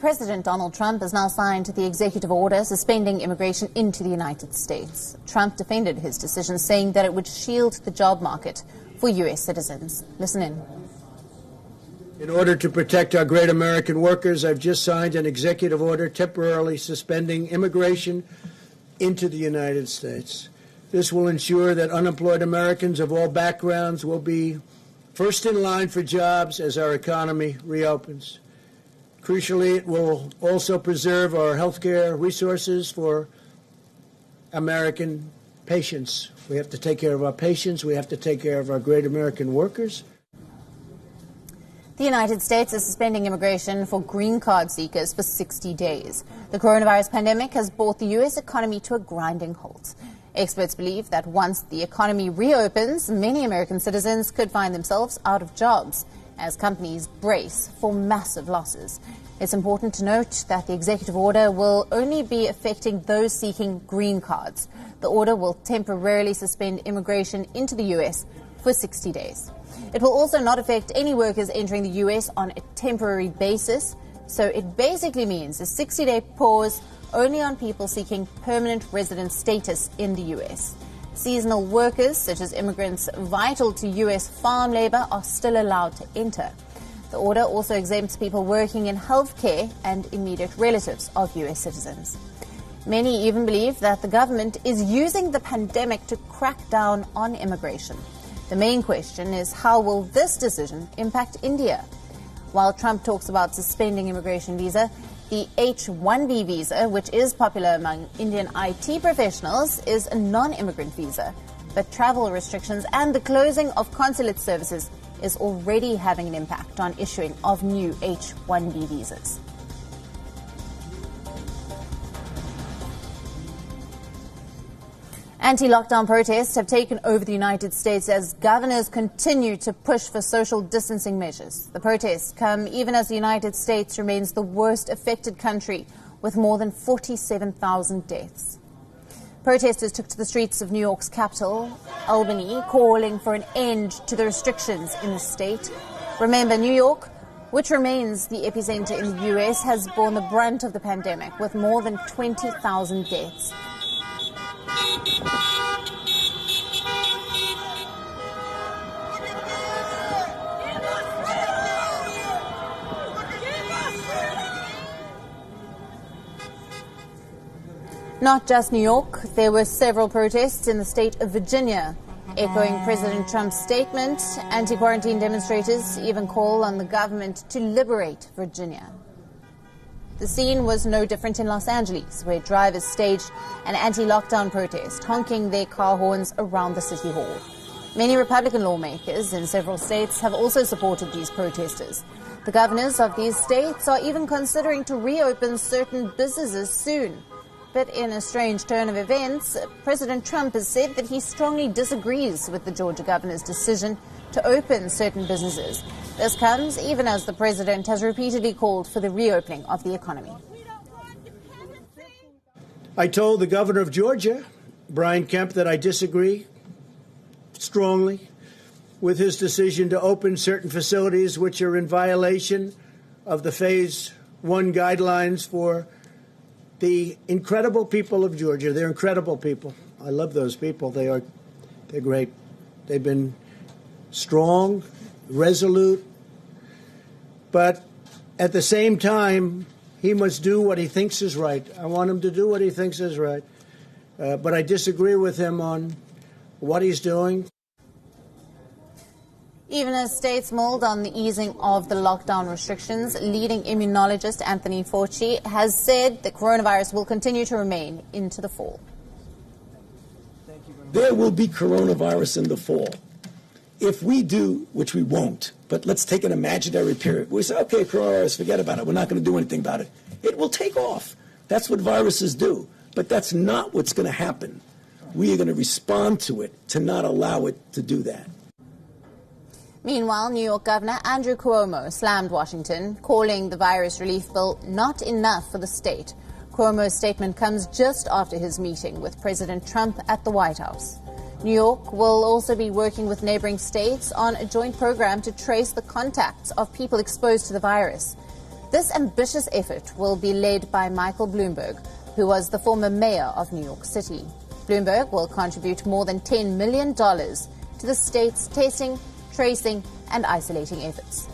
President Donald Trump has now signed the executive order suspending immigration into the United States. Trump defended his decision, saying that it would shield the job market for U.S. citizens. Listen in. In order to protect our great American workers, I've just signed an executive order temporarily suspending immigration into the United States. This will ensure that unemployed Americans of all backgrounds will be first in line for jobs as our economy reopens. Crucially, it will also preserve our healthcare resources for American patients. We have to take care of our patients. We have to take care of our great American workers. The United States is suspending immigration for green card seekers for 60 days. The coronavirus pandemic has brought the U.S. economy to a grinding halt. Experts believe that once the economy reopens, many American citizens could find themselves out of jobs as companies brace for massive losses. It's important to note that the executive order will only be affecting those seeking green cards. The order will temporarily suspend immigration into the U.S. for 60 days. It will also not affect any workers entering the U.S. on a temporary basis, so it basically means a 60-day pause only on people seeking permanent resident status in the U.S. Seasonal workers, such as immigrants vital to U.S. farm labor, are still allowed to enter. The order also exempts people working in healthcare and immediate relatives of U.S. citizens. Many even believe that the government is using the pandemic to crack down on immigration. The main question is, how will this decision impact India? While Trump talks about suspending immigration visa, the H-1B visa, which is popular among Indian IT professionals, is a non-immigrant visa. But travel restrictions and the closing of consulate services is already having an impact on issuing of new H-1B visas. Anti-lockdown protests have taken over the United States as governors continue to push for social distancing measures. The protests come even as the United States remains the worst affected country, with more than 47,000 deaths. Protesters took to the streets of New York's capital, Albany, calling for an end to the restrictions in the state. Remember, New York, which remains the epicenter in the U.S., has borne the brunt of the pandemic, with more than 20,000 deaths. Not just New York, there were several protests in the state of Virginia. Echoing President Trump's statement, anti-quarantine demonstrators even call on the government to liberate Virginia. The scene was no different in Los Angeles, where drivers staged an anti-lockdown protest, honking their car horns around the city hall. Many Republican lawmakers in several states have also supported these protesters. The governors of these states are even considering to reopen certain businesses soon. But in a strange turn of events, President Trump has said that he strongly disagrees with the Georgia governor's decision to open certain businesses. This comes even as the president has repeatedly called for the reopening of the economy. I told the governor of Georgia, Brian Kemp, that I disagree strongly with his decision to open certain facilities which are in violation of the Phase 1 guidelines for the incredible people of Georgia. They're incredible people. I love those people. They're great. They've been strong, resolute, but at the same time, he must do what he thinks is right. I want him to do what he thinks is right. But I disagree with him on what he's doing. Even as states mulled on the easing of the lockdown restrictions, leading immunologist Anthony Fauci has said the coronavirus will continue to remain into the fall. There will be coronavirus in the fall. If we do, which we won't, but let's take an imaginary period. We say, okay, coronavirus, forget about it. We're not going to do anything about it. It will take off. That's what viruses do. But that's not what's going to happen. We are going to respond to it to not allow it to do that. Meanwhile, New York Governor Andrew Cuomo slammed Washington, calling the virus relief bill not enough for the state. Cuomo's statement comes just after his meeting with President Trump at the White House. New York will also be working with neighboring states on a joint program to trace the contacts of people exposed to the virus. This ambitious effort will be led by Michael Bloomberg, who was the former mayor of New York City. Bloomberg will contribute more than $10 million to the state's testing, tracing, and isolating efforts.